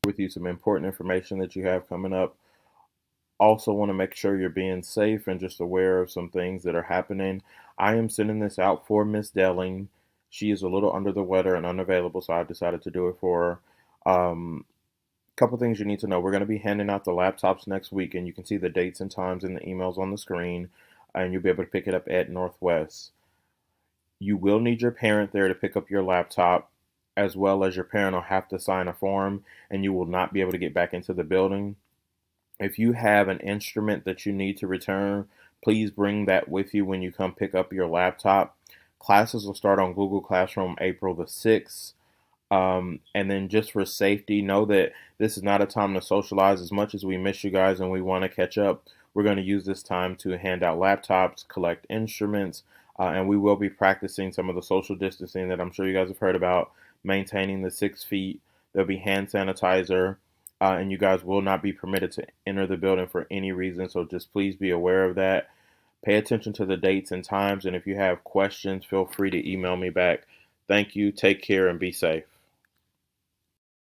with you some important information that you have coming up. Also, want to make sure you're being safe and just aware of some things that are happening. I am sending this out for Miss Delling. She is a little under the weather and unavailable, so I decided to do it for her. Couple things you need to know. We're going to be handing out the laptops next week, and you can see the dates and times in the emails on the screen, and you'll be able to pick it up at Northwest. You will need your parent there to pick up your laptop, as well as your parent will have to sign a form, and you will not be able to get back into the building. If you have an instrument that you need to return, please bring that with you when you come pick up your laptop. Classes will start on Google Classroom April the 6th. And then just for safety, know that this is not a time to socialize. As much as we miss you guys and we want to catch up, we're going to use this time to hand out laptops, collect instruments, and we will be practicing some of the social distancing that I'm sure you guys have heard about, maintaining the 6 feet. There'll be hand sanitizer, and you guys will not be permitted to enter the building for any reason. So just please be aware of that. Pay attention to the dates and times, and if you have questions, feel free to email me back. Thank you, take care, and be safe.